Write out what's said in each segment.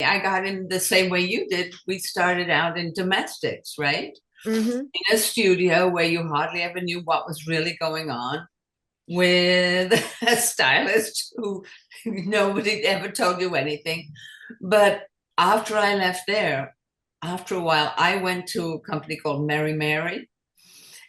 I got in the same way you did. We started out in domestics, right? Hmm. In a studio where you hardly ever knew what was really going on, with a stylist who nobody ever told you anything. But after I left there, after a while, I went to a company called Mary Mary.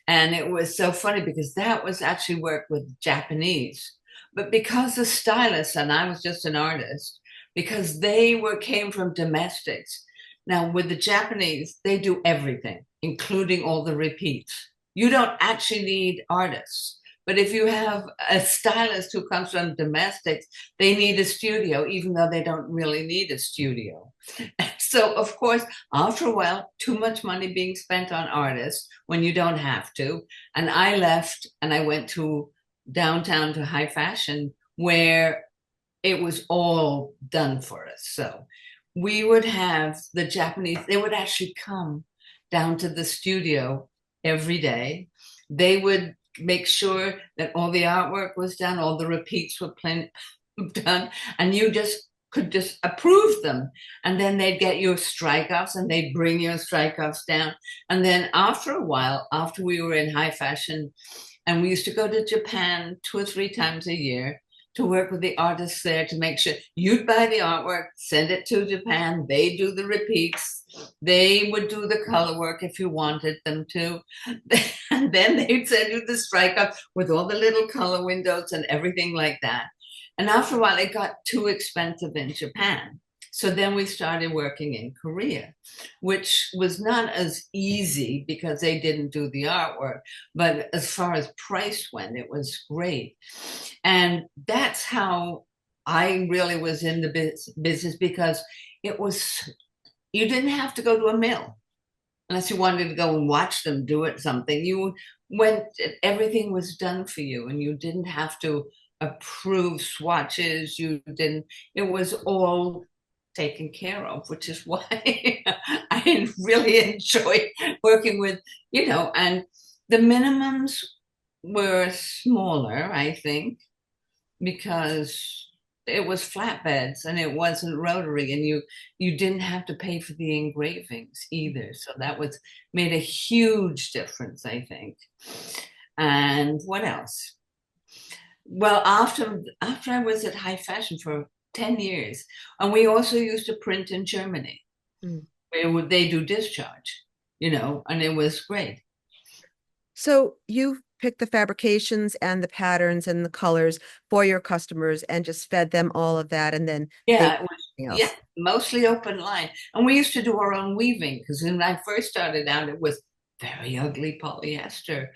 And it was so funny because that was actually work with Japanese. But because the stylist and I was just an artist, because they were came from domestics. Now with the Japanese, they do everything, including all the repeats. You don't actually need artists. But if you have a stylist who comes from domestics, they need a studio, even though they don't really need a studio. So, of course, after a while, too much money being spent on artists when you don't have to. And I left and I went to downtown to high fashion where it was all done for us. So we would have the Japanese, they would actually come down to the studio every day. They would make sure that all the artwork was done, all the repeats were done, and you just could just approve them. And then they'd get your strikeouts and they'd bring your strikeouts down. And then after a while, after we were in high fashion, and we used to go to Japan 2 or 3 times a year to work with the artists there to make sure you'd buy the artwork, send it to Japan, they do the repeats, they would do the color work if you wanted them to. And then they'd send you the strikeout with all the little color windows and everything like that. And after a while, it got too expensive in Japan. So then we started working in Korea, which was not as easy because they didn't do the artwork. But as far as price went, it was great. And that's how I really was in the business because it was, you didn't have to go to a mill unless you wanted to go and watch them do it something. You went, everything was done for you and you didn't have to approve swatches. You didn't, it was all taken care of, which is why I really enjoy working with, and the minimums were smaller, I think, because it was flatbeds and it wasn't rotary and you didn't have to pay for the engravings either, so that was made a huge difference, I think. And what else? Well, after I was at high fashion for 10 years, and we also used to print in Germany Mm. where would they do discharge, and it was great. So you picked the fabrications and the patterns and the colors for your customers and just fed them all of that, and then they Yeah, it was, anything yeah, else. mostly open line. And we used to do our own weaving because when I first started out, it was very ugly polyester.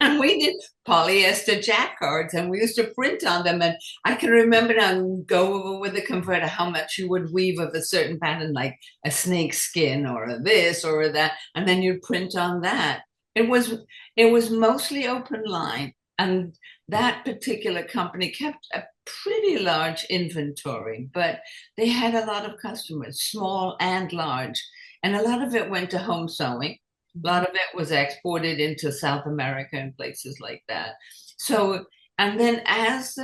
And we did polyester jacquards and we used to print on them. And I can remember now, go over with the converter how much you would weave of a certain pattern, like a snake skin or a this or a that, and then you'd print on that. It was it was mostly open line. And that particular company kept a pretty large inventory, but they had a lot of customers, small and large. And a lot of it went to home sewing. A Mhm. lot of it was exported into South America and places like that. So, and then as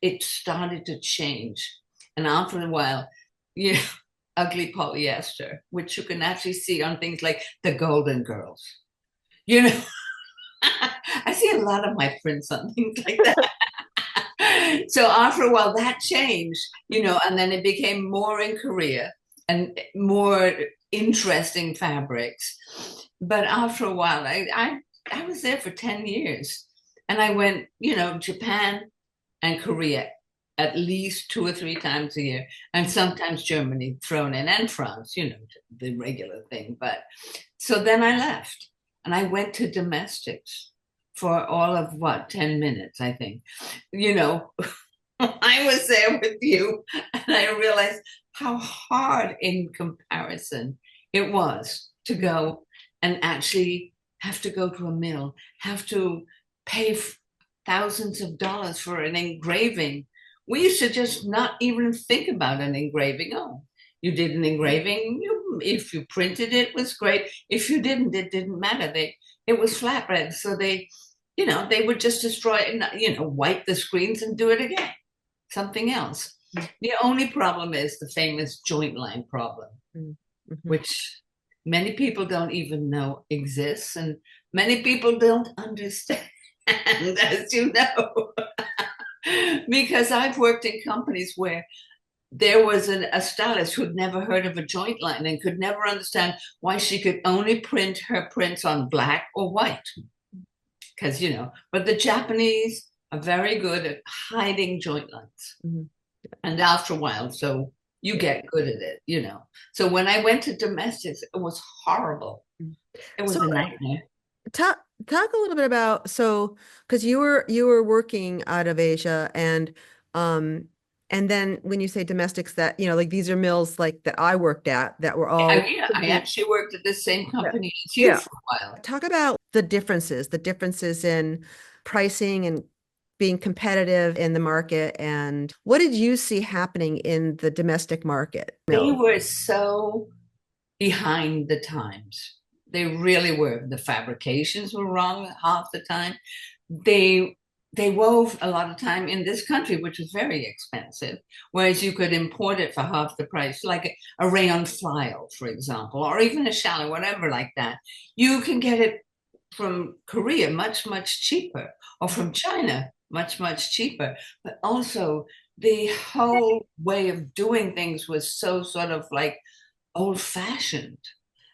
it started to change, and after a while, you know, ugly polyester, which you can actually see on things like the Golden Girls. You know, I see a lot of my prints on things like that. So after a while, that changed, and then it became more in Korea and more interesting fabrics. But after a while, I was there for 10 years and I went, Japan and Korea at least 2 or 3 times a year, and sometimes Germany thrown in and France, the regular thing. But so then I left and I went to domestics for all of what, 10 minutes, I think. You know, I was there with you and I realized how hard in comparison it was to go and actually have to go to a mill, have to pay thousands of dollars for an engraving. We used to just not even think about an engraving. Oh, you did an engraving. If you printed it, it was great. If you didn't, it didn't matter. It was flatbread, so they would just destroy it and wipe the screens and do it again, something else. Mm, The only problem is the famous joint line problem, mm, mhm. which many people don't even know exists, and many people don't understand, as you know, because I've worked in companies where there was a stylist who'd never heard of a joint line and could never understand why she could only print her prints on black or white. Because, but the Japanese are very good at hiding joint lines. Mhm. And after a while, so you get good at it. So when I went to domestics, it was horrible. Mm. It So was a nightmare. talk a little bit about, so because you were working out of Asia, um and then when you say domestics, that like these are mills like that I worked at that were all Yeah, I actually worked at the same yeah. company as you Yeah. for a while. Talk about the differences in pricing and being competitive in the market, and what did you see happening in the domestic market They mills? were so behind the times. They really were. The fabrications were wrong half the time. They they wove a lot of time in this country, which was very expensive, whereas you could import it for half the price, like a rayon file, for example, or even a challis, whatever like that. You can get it from Korea much, much cheaper, or from China much, much cheaper. But also, the whole way of doing things was so sort of like old fashioned.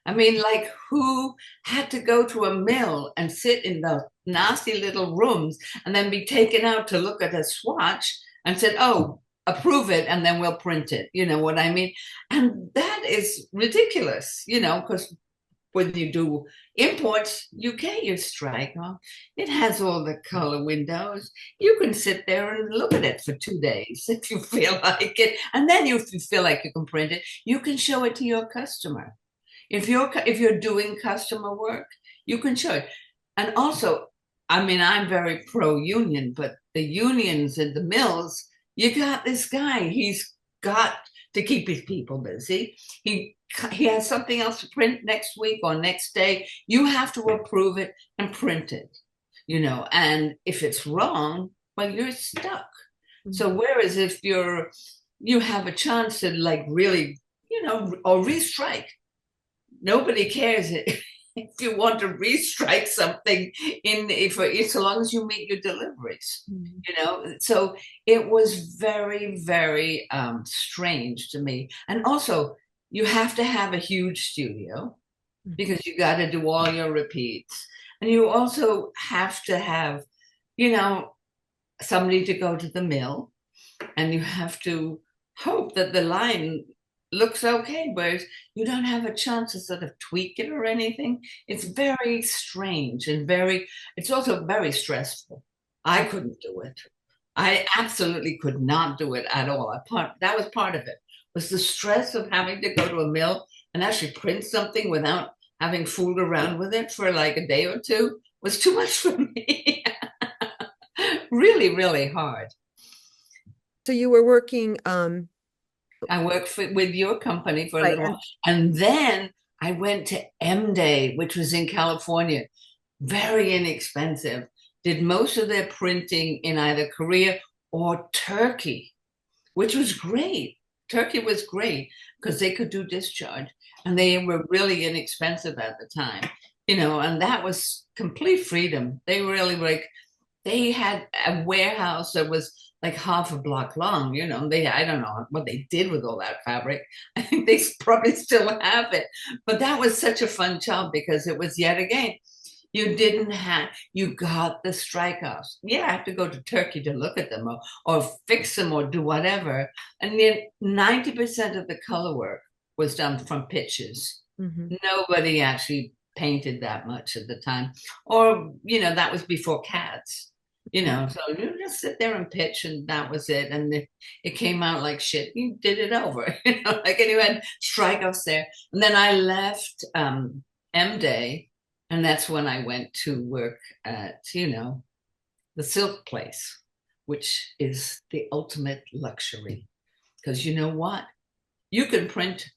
I mean, like who had to go to a mill and sit in the nasty little rooms and then be taken out to look at a swatch and said, oh, approve it and then we'll print it. You know what I mean? And that is ridiculous, because when you do imports, you get your strike on. It has all the color windows. You can sit there and look at it for 2 days if you feel like it. And then if you feel like you can print it, you can show it to your customer. If you're doing customer work, you can show it. And also, I mean, I'm very pro union, but the unions and the mills, you got this guy. He's got to keep his people busy. He he has something else to print next week or next day. You have to approve it and print it. And if it's wrong, well, you're stuck. Mm. So whereas if you have a chance to like really, or restrike, nobody cares if you want to restrike something for so long as you meet your deliveries. Mm. So it was very, very strange to me. And also, you have to have a huge studio because you got to do all your repeats, and you also have to have you know somebody to go to the mill, and you have to hope that the line looks okay, whereas you don't have a chance to sort of tweak it or anything. It's very strange and it's also very stressful. I couldn't do it. I absolutely could not do it at all. That was part of it, was the stress of having to go to a mill and actually print something without having fooled around with it for like a day or two was too much for me. Really, really hard. So you were working, I worked with your company for a right, little while. And then I went to M Day, which was in California, very inexpensive, did most of their printing in either Korea or Turkey, which was great. Turkey was great because they could do discharge and they were really inexpensive at the time, and that was complete freedom. They really were like, they had a warehouse that was like half a block long. I don't know what they did with all that fabric. I think they probably still have it. But that was such a fun job because it was yet again, you got the strikeouts. Yeah, I have to go to Turkey to look at them or fix them or do whatever. And then 90% of the color work was done from pictures. mhm. Nobody actually painted that much at the time. Or, that was before CADs. So you just sit there and pitch, and that was it. And it came out like shit. You did it over, like, and you had strikeouts there. And then I left M Day, and that's when I went to work at, the silk place, which is the ultimate luxury. Because you know what? You can print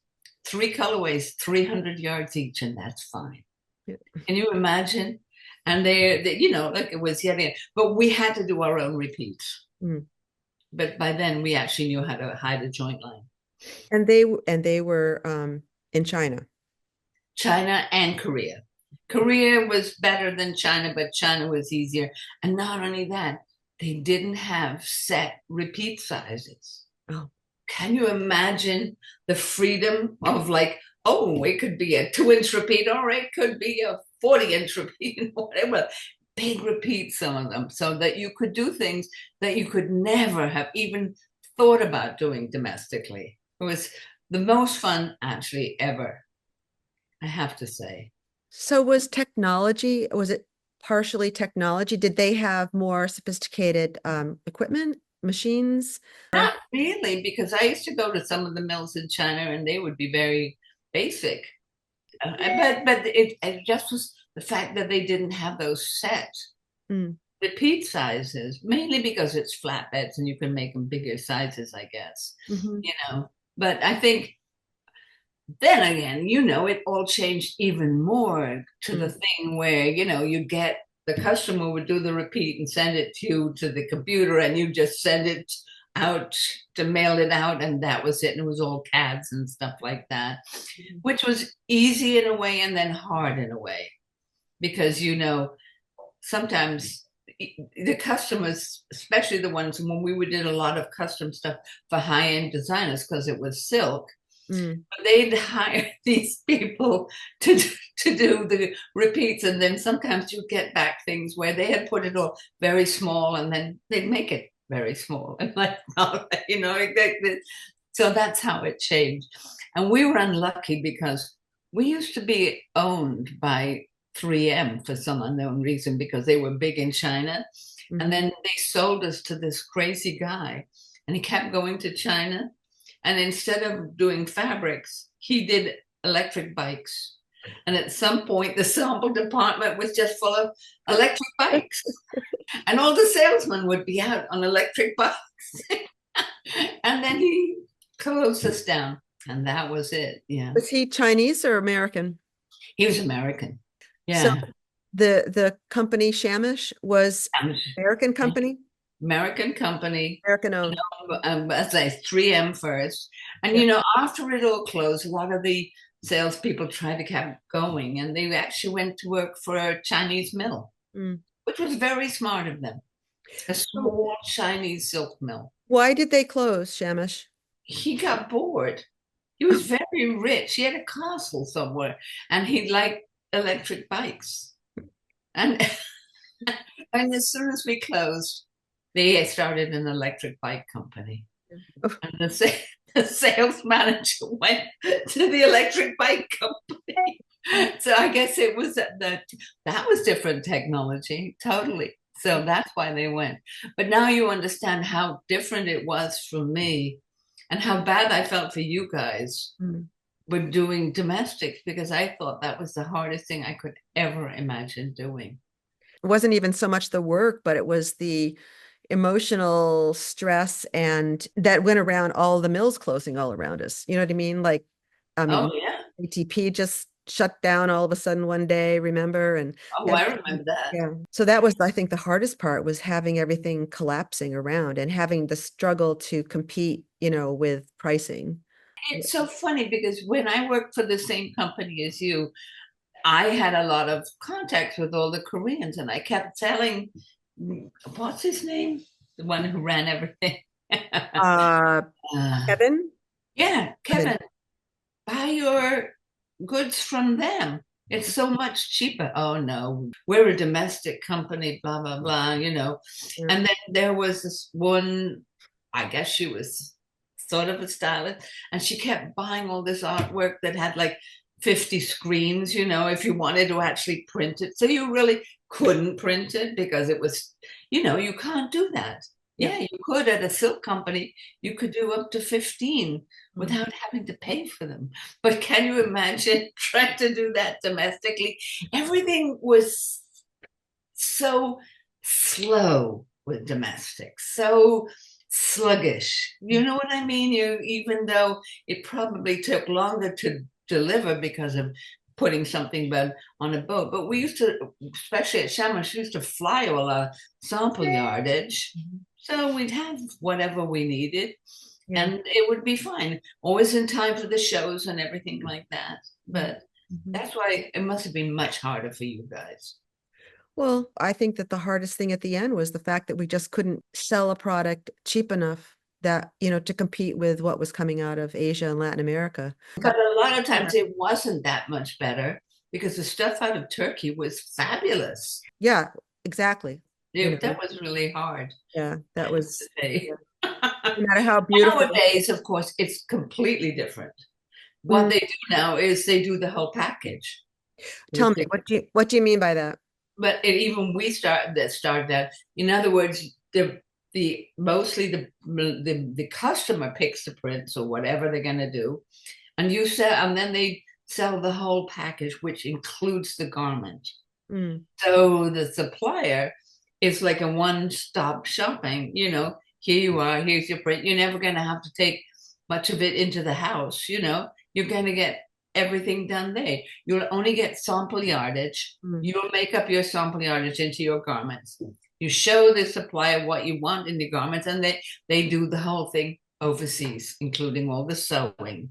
3 colorways, 300 yards each, and that's fine. Yeah. Can you imagine? And like it was yet again, but we had to do our own repeats. Mm. But by then we actually knew how to hide a joint line. And they were in China. China and Korea. Korea was better than China, but China was easier. And not only that, they didn't have set repeat sizes. Oh, Can you imagine the freedom of like, oh, it could be a 2 inch repeat, or it could be a 40-inch repeat, whatever. Big repeats, some of them, so that you could do things that you could never have even thought about doing domestically. It was the most fun actually ever, I have to say. so was technology, was it partially technology? Did they have more sophisticated equipment, machines? Not really, because I used to go to some of the mills in China and they would be very basic. But it just was the fact that they didn't have those set Mm, repeat sizes, mainly because it's flatbeds and you can make them bigger sizes, I guess, mhm, you know. But I think then again, it all changed even more to the mm. thing where, you get the customer would do the repeat and send it to you to the computer, and you just send it out to mail it out, and that was it. And it was all CADs and stuff like that, which was easy in a way and then hard in a way because, sometimes the customers, especially the ones when we did a lot of custom stuff for high-end designers because it was silk, Mm. they'd hire these people to do the repeats, and then sometimes you get back things where they had put it all very small, and then they'd make it very small, and like so that's how it changed. And we were unlucky because we used to be owned by 3M for some unknown reason because they were big in China, and Mhm. then they sold us to this crazy guy, and he kept going to China, and instead of doing fabrics, he did electric bikes. And at some point, the sample department was just full of electric bikes. And all the salesmen would be out on electric bikes. And then he closed us down. And that was it. Yeah. Was he Chinese or American? He was American. So Yeah. the company Shamish was American company, American company. American owned. As I 3M first. And, Yeah. after it all closed, a lot of the salespeople tried to keep going, and they actually went to work for a Chinese mill, Mm. which was very smart of them. A So small Chinese silk mill. why did they close, Shamish? He got bored. He was very rich. He had a castle somewhere, and he liked electric bikes. And and as soon as we closed, they started an electric bike company. And the sales manager went to the electric bike company. So I guess it was that was different technology, totally. So that's why they went. But now you understand how different it was for me and how bad I felt for you guys Mm. with doing domestics because I thought that was the hardest thing I could ever imagine doing. It wasn't even so much the work, but it was the emotional stress and that went around all the mills closing all around us. You know what I mean? Like, I Oh mean, yeah. ATP just shut down all of a sudden one day, remember? And Oh, I everything, remember that. yeah. So that was, I think, the hardest part was having everything collapsing around and having the struggle to compete, with pricing. It's so funny because when I worked for the same company as you, I had a lot of contacts with all the Koreans, and I kept telling, what's his name? The one who ran everything. Uh, uh, Kevin? yeah, Kevin. Kevin, buy your goods from them. It's so much cheaper. Oh no, we're a domestic company, blah, blah, blah. Yeah. And then there was this one, I guess she was sort of a stylist, and she kept buying all this artwork that had like 50 screens, if you wanted to actually print it. So you really couldn't print it because it was, you can't do that. Yeah. Yeah, you could at a silk company, you could do up to 15 Mm. without having to pay for them. But can you imagine trying to do that domestically? Everything was so slow with domestics, so sluggish. You know what I mean? Even though it probably took longer to deliver because of putting something on a boat. But we used to, especially at Shamash, we used to fly all our sample yardage. So we'd have whatever we needed Yeah. and it would be fine. Always in time for the shows and everything like that. Mm. But Mhm. that's why it must have been much harder for you guys. Well, I think that the hardest thing at the end was the fact that we just couldn't sell a product cheap enough that, to compete with what was coming out of Asia and Latin America. But a lot of times it wasn't that much better because the stuff out of Turkey was fabulous. Yeah, exactly. That was really hard Yeah, that to was, say. yeah. No matter how beautiful. Nowadays, of course, it's completely different. What Mm, they do now is they do the whole package tell with me, what do you mean by that? but even we started that. In other words, the mostly the customer picks the prints or whatever they're going to do, and you sell, and then they sell the whole package, which includes the garment. Mm, So the supplier is like a one-stop shopping. Here you are, here's your print. You're never going to have to take much of it into the house. You're going to get everything done there. You'll only get sample yardage. mm, You'll make up your sample yardage into your garments. You show the supplier what you want in the garments, and they do the whole thing overseas, including all the sewing.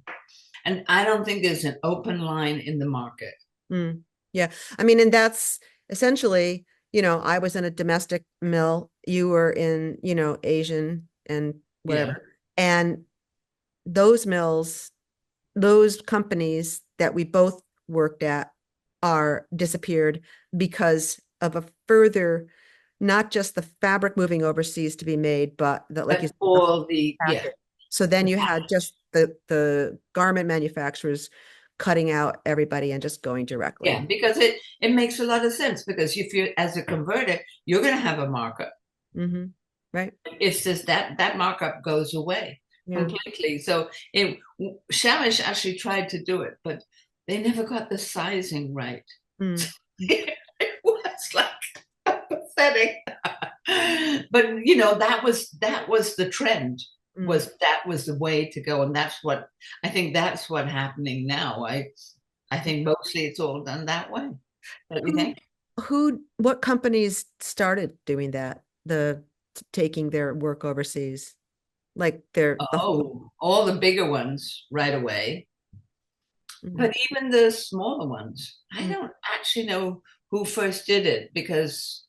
And I don't think there's an open line in the market. mm. Yeah. I mean, and that's essentially, I was in a domestic mill, you were in, Asian and Yeah. whatever. And those mills, those companies that we both worked at are disappeared because of a further, not just the fabric moving overseas to be made, but that, like you But said, the all the, yeah, package. So then you had just the garment manufacturers cutting out everybody and just going directly. yeah, because it makes a lot of sense because if you as a converter, you're going to have a markup. Hmm. Right. It's just that markup goes away Yeah. completely. So it Shamish actually tried to do it, but they never got the sizing right. Mm, It was like pathetic. But that was the trend. mm. That was the way to go, and that's what happening now. I think mostly it's all done that way. Don't you Who, think? what companies started doing that? Taking their work overseas, like the whole. Oh, all the bigger ones right away, Mm, but even the smaller ones, I mm, don't actually know who first did it because,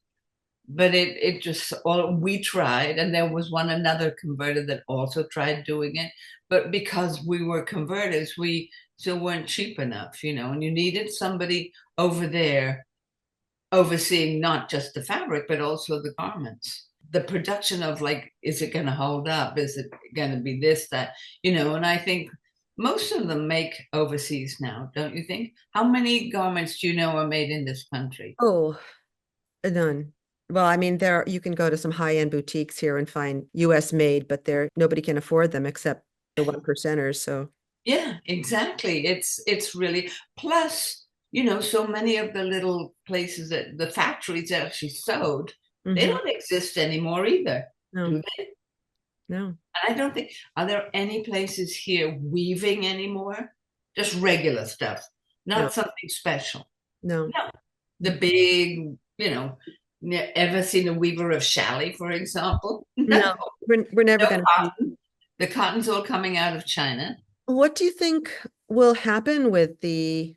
but it just all we tried, and there was one another converter that also tried doing it, but because we were converters, we still weren't cheap enough, and you needed somebody over there overseeing not just the fabric, but also the garments. The production of like, is it going to hold up? Is it going to be this, that, and I think most of them make overseas now, don't you think? How many garments do you know are made in this country? Oh, none. Well, I mean, you can go to some high-end boutiques here and find US made, but nobody can afford them except the one percenters. So, Yeah, exactly. It's really plus, so many of the little places that the factories that actually sewed, they mhm. don't exist anymore either, No, do they? no, And I don't think, are there any places here weaving anymore? Just regular stuff, no, not something special. no, No, the mm, big, ever seen a weaver of chalet, for example? No, no. We're never no going to see. cotton. The cotton's all coming out of China. What do you think will happen with the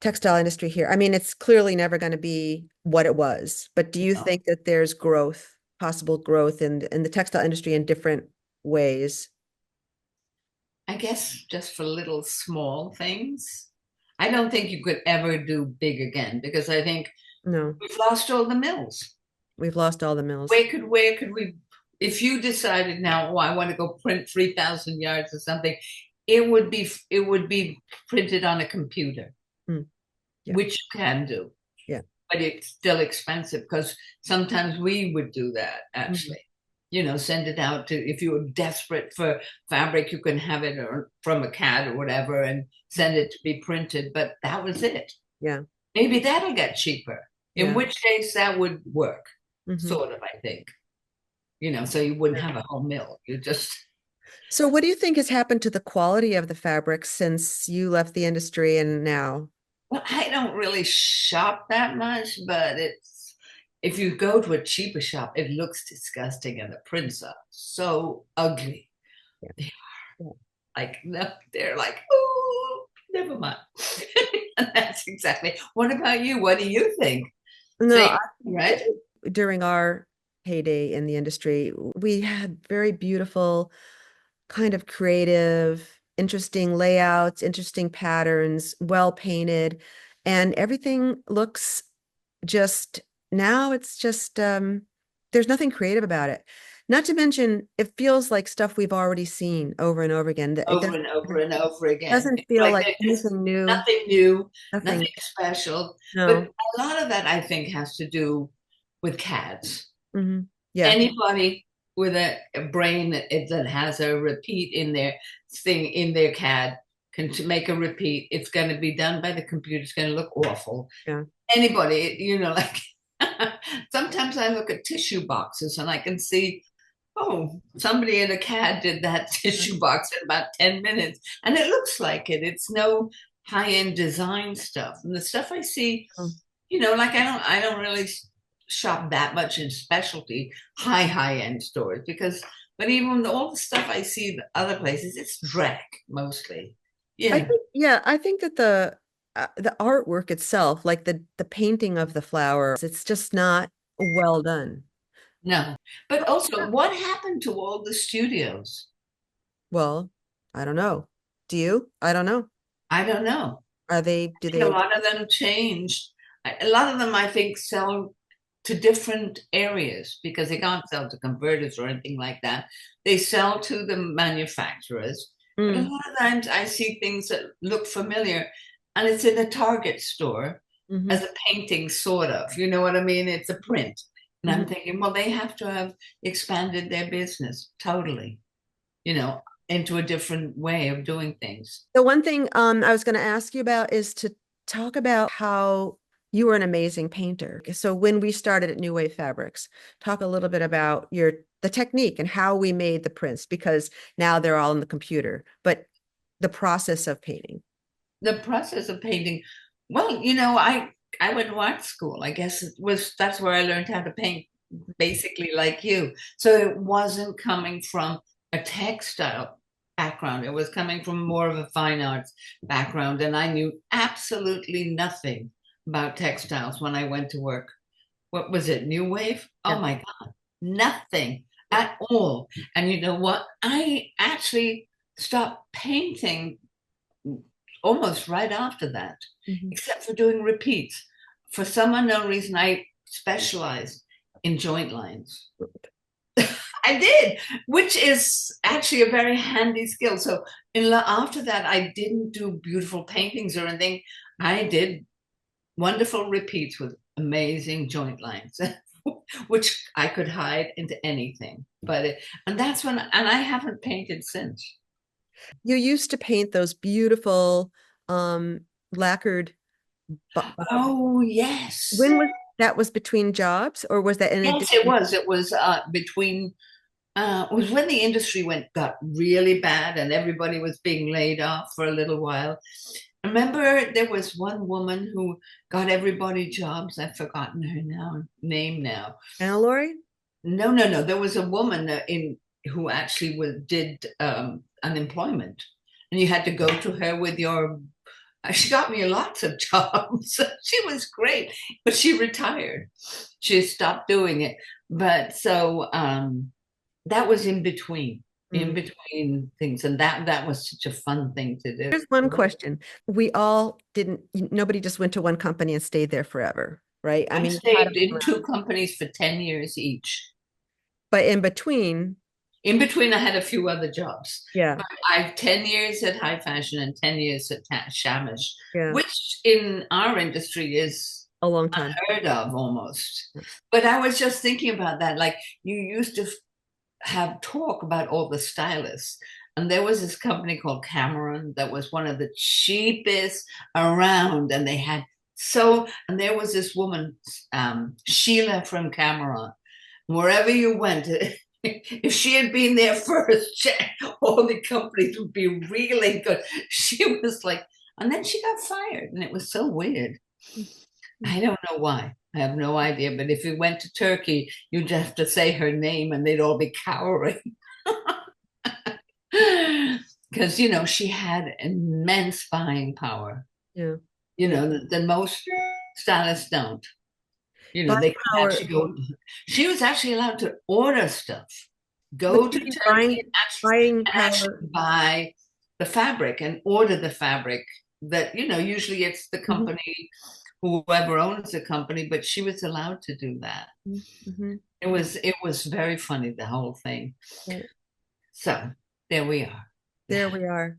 textile industry here? I mean, it's clearly never going to be what it was, but do you think that there's growth, possible growth in the textile industry in different ways? I guess just for little small things. I don't think you could ever do big again because I think No, we've lost all the mills. we've lost all the mills. Where could we, if you decided now, oh, I want to go print 3,000 yards or something, it would be printed on a computer, Mm, yeah, which you can do, yeah. but it's still expensive because sometimes we would do that Mhm. actually. Send it out to, if you were desperate for fabric, you can have it or from a CAD or whatever and send it to be printed, but that was it. Yeah, Maybe that'll get cheaper, in yeah. which case that would work, Hmm. sort of, I think. So you wouldn't have a whole mill. You just, So what do you think has happened to the quality of the fabric since you left the industry and now? well, I don't really shop that much, but if you go to a cheaper shop, it looks disgusting and the prints are so ugly. Yeah. They Yeah. like, no, they're like, oh, never mind. And that's exactly. What about you? What do you think? No, Same, right? during our heyday in the industry, we had very beautiful, kind of creative, interesting layouts, interesting patterns, well painted, and everything looks just now it's just there's nothing creative about it. Not to mention it feels like stuff we've already seen over and over again. That Over and over and over again. doesn't It's feel like like there's just anything new, nothing new, nothing nothing. special. But No. a lot of that, I think, has to do with CADs. Hmm. Yeah. Anybody with a brain that has a repeat in their thing in their CAD can make a repeat. It's going to be done by the computer. It's going to look awful. Yeah. Anybody, like sometimes I look at tissue boxes and I can see, oh, somebody in a CAD did that tissue box in about 10 minutes. And it looks like it. It's no high-end design stuff. And the stuff I see, Oh. like I don't really shop that much in specialty high-end stores but even all the stuff I see in other places, it's dreck mostly. I Yeah. think, yeah, I think that the artwork itself, like the painting of the flowers, it's just not well done. No. But also, what happened to all the studios? Well, I don't know. Do you? I don't know. I don't know. Do A they? lot of them changed. A lot of them, I think, sell to different areas because they can't sell to converters or anything like that. They sell to the manufacturers. But a Mm, lot of times I see things that look familiar and it's in a Target store hmm. as a painting, sort of. You know what I mean? It's a print. And Hmm. I'm thinking, well, they have to have expanded their business totally, you know, into a different way of doing things. The one thing I was going to ask you about is to talk about how you were an amazing painter. So when we started at New Wave Fabrics, talk a little bit about the technique and how we made the prints because now they're all in the computer, but the process of painting. The process of painting, well, I went to art school. I guess that's where I learned how to paint, basically like you. So it wasn't coming from a textile background. It was coming from more of a fine arts background, and I knew absolutely nothing about textiles when I went to work. What was it, New Wave? Oh Yeah. my God, nothing at all. And you know what? I actually stopped painting almost right after that, Mhm. except for doing repeats. For some unknown reason, I specialized in joint lines. I did, which is actually a very handy skill. So after that, I didn't do beautiful paintings or anything. I did wonderful repeats with amazing joint lines, which I could hide into anything. And that's and I haven't painted since. You used to paint those beautiful um lacquered Oh, yes. when was that was between jobs or was that in Yes, addition? it was. It was between it was when the industry got really bad and everybody was being laid off for a little while. Remember, there was one woman who got everybody jobs. I've forgotten her name now. Anna Lori? No, no, no. There was a woman in who actually did unemployment, and you had to go to her with your. She got me lots of jobs. She was great, but she retired. She stopped doing it. But so that was in Mm. between things, and that was such a fun thing to do. Here's one question. We all didn't, nobody just went to one company and stayed there forever, right? I I mean, you had to stayed move in around. two companies for 10 years each. But in between, In between, I had a few other jobs. yeah, But I've 10 years at High Fashion and 10 years at Shamish, yeah, which in our industry is a long time. unheard of almost. But I was just thinking about that. Like you used to have talk about all the stylists. And there was this company called Cameron that was one of the cheapest around. And and there was this woman, Sheila from Cameron. Wherever you went, if she had been there first, all the companies would be really good. She was like, and then she got fired, and it was so weird. I don't know why. I have no idea. But if you went to Turkey, you'd have to say her name and they'd all be cowering. Because, she had immense buying power. Yeah. The most stylists don't. Buying They could power. actually go. She was actually allowed to order stuff, What go do to you mean Turkey buying and actually power? buy the fabric and order the fabric that, usually it's the Mhm, company, whoever owns the company, but she was allowed to do that. mhm, mhm. It was very funny, the whole thing. Right. So there we are. There we are.